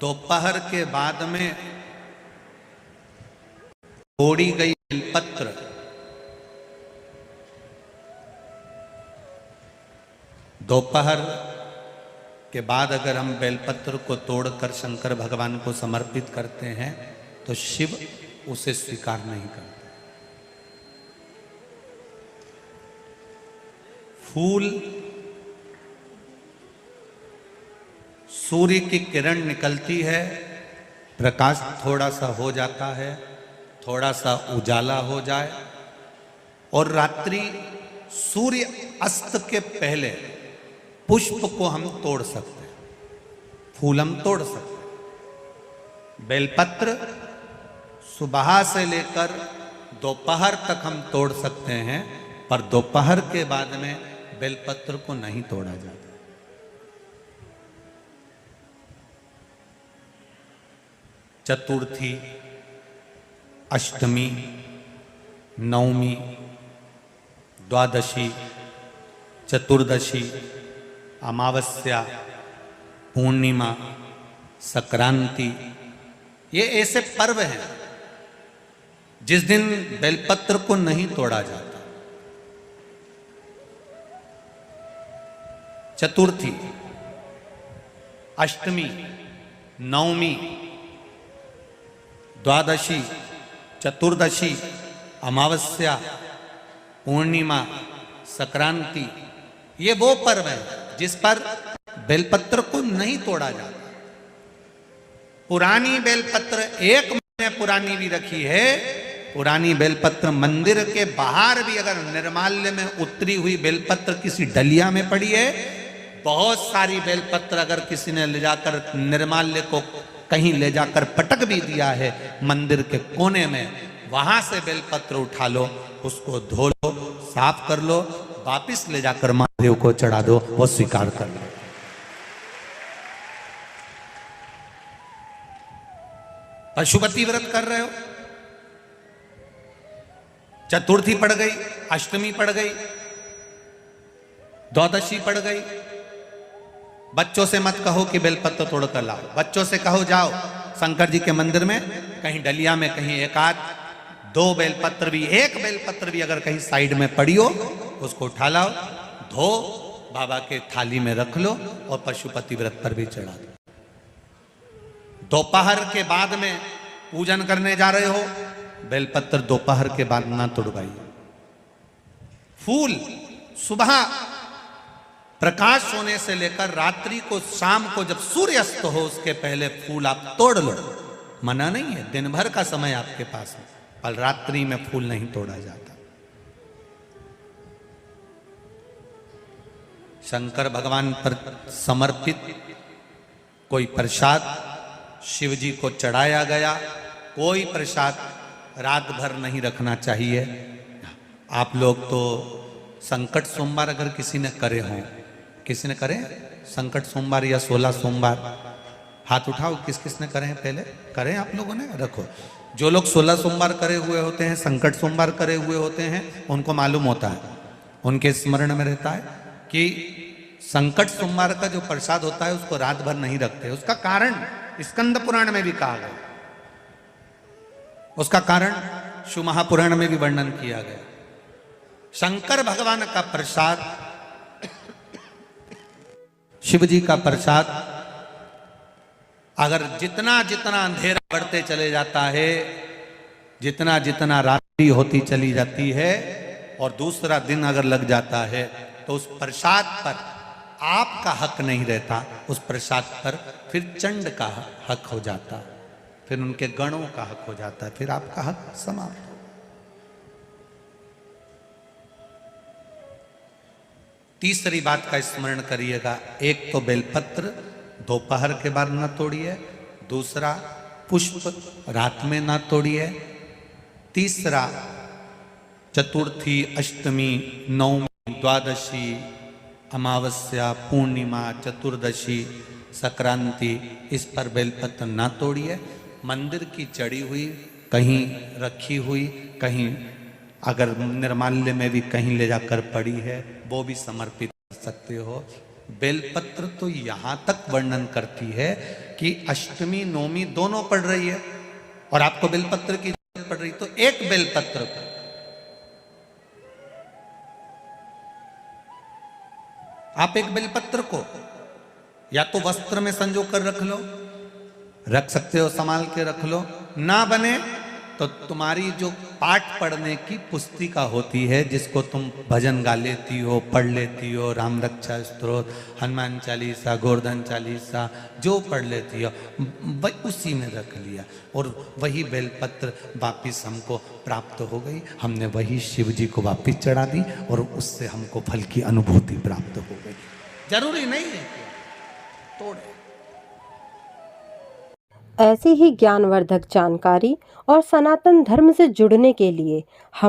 दोपहर के बाद में तोड़ी गई बेलपत्र दोपहर के बाद अगर हम बेलपत्र को तोड़कर शंकर भगवान को समर्पित करते हैं तो शिव उसे स्वीकार नहीं करते। फूल सूर्य की किरण निकलती है, प्रकाश थोड़ा सा हो जाता है, थोड़ा सा उजाला हो जाए और रात्रि सूर्य अस्त के पहले पुष्प को हम तोड़ सकते हैं, फूल हम तोड़ सकते हैं। बेलपत्र सुबह से लेकर दोपहर तक हम तोड़ सकते हैं, पर दोपहर के बाद में बेलपत्र को नहीं तोड़ा जाता। चतुर्थी, अष्टमी, नवमी, द्वादशी, चतुर्दशी, अमावस्या, पूर्णिमा, संक्रांति, ये ऐसे पर्व हैं जिस दिन बेलपत्र को नहीं तोड़ा जाता। चतुर्थी, अष्टमी, नवमी, द्वादशी, चतुर्दशी, अमावस्या, पूर्णिमा, संक्रांति, ये वो पर्व है जिस पर बेलपत्र को नहीं तोड़ा जाता। पुरानी बेलपत्र 1 महीने पुरानी भी रखी है। पुरानी बेलपत्र मंदिर के बाहर भी अगर निर्माल्य में उतरी हुई बेलपत्र किसी डलिया में पड़ी है, बहुत सारी बेलपत्र अगर किसी ने ले जाकर निर्माल्य को कहीं ले जाकर पटक भी दिया है मंदिर के कोने में, वहां से बेलपत्र उठा लो, उसको धो लो, साफ कर लो, वापिस ले जाकर महादेव को चढ़ा दो, वो स्वीकार कर लो। पशुपति व्रत कर रहे हो, चतुर्थी पड़ गई, अष्टमी पड़ गई, द्वादशी पड़ गई, बच्चों से मत कहो कि बेलपत्र तोड़ कर लाओ। बच्चों से कहो जाओ शंकर जी के मंदिर में कहीं डलिया में कहीं एक आध 2 बेलपत्र भी, 1 बेलपत्र भी अगर कहीं साइड में पड़ी हो, उसको उठा लाओ, धो, बाबा के थाली में रख लो और पशुपति व्रत पर भी चढ़ा दो। दोपहर के बाद में पूजन करने जा रहे हो, बेलपत्र दोपहर के बाद ना तोड़वाइए। फूल सुबह प्रकाश होने से लेकर रात्रि को, शाम को जब सूर्यास्त हो उसके पहले फूल आप तोड़ लो, मना नहीं है, दिन भर का समय आपके पास है, पर रात्रि में फूल नहीं तोड़ा जाता। शंकर भगवान पर समर्पित कोई प्रसाद शिव जी को चढ़ाया गया, कोई प्रसाद रात भर नहीं रखना चाहिए। आप लोग तो संकट सोमवार अगर किसी ने करे हों, किसी ने करे संकट सोमवार या 16 सोमवार, हाथ उठाओ, किस किस ने करे हैं? पहले करें आप लोगों ने, रखो। जो लोग 16 सोमवार करे हुए होते हैं, संकट सोमवार करे हुए होते हैं, उनको मालूम होता है, उनके स्मरण में रहता है कि संकट सोमवार का जो प्रसाद होता है उसको रात भर नहीं रखते। उसका कारण स्कंद पुराण में भी कहा गया, उसका कारण शिव महापुराण में भी वर्णन किया गया। शंकर भगवान का प्रसाद, शिव जी का प्रसाद, अगर जितना जितना अंधेरा बढ़ते चले जाता है, जितना जितना रात्रि होती चली जाती है और दूसरा दिन अगर लग जाता है, तो उस प्रसाद पर आपका हक नहीं रहता, उस प्रसाद पर फिर चंड का हक हो जाता, फिर उनके गणों का हक हो जाता है, फिर आपका हक समाप्त। तीसरी बात का स्मरण करिएगा, एक तो बेलपत्र दोपहर के बाद ना तोड़िए, दूसरा पुष्प रात में ना तोड़िए, तीसरा चतुर्थी, अष्टमी, नवमी, द्वादशी, अमावस्या, पूर्णिमा, चतुर्दशी, संक्रांति, इस पर बेलपत्र ना तोड़िए। मंदिर की चढ़ी हुई, कहीं रखी हुई, कहीं अगर निर्माल्य में भी कहीं ले जाकर पड़ी है, वो भी समर्पित कर सकते हो। बेलपत्र तो यहां तक वर्णन करती है कि अष्टमी नवमी दोनों पड़ रही है और आपको बेलपत्र की जरूरत पड़ रही, तो एक बेलपत्र को आप एक बेलपत्र को या तो वस्त्र में संजो कर रख लो, रख सकते हो, संभाल के रख लो, ना बने तो तुम्हारी जो पाठ पढ़ने की पुस्तिका होती है, जिसको तुम भजन गा लेती हो, पढ़ लेती हो, राम रक्षा स्तोत्र, हनुमान चालीसा, गोवर्धन चालीसा, जो पढ़ लेती हो, उसी में रख लिया और वही बेलपत्र वापिस हमको प्राप्त हो गई। हमने वही शिव जी को वापिस चढ़ा दी और उससे हमको फल की अनुभूति प्राप्त हो गई। जरूरी नहीं है कि तोड़े। ऐसी ही ज्ञानवर्धक जानकारी और सनातन धर्म से जुड़ने के लिए हम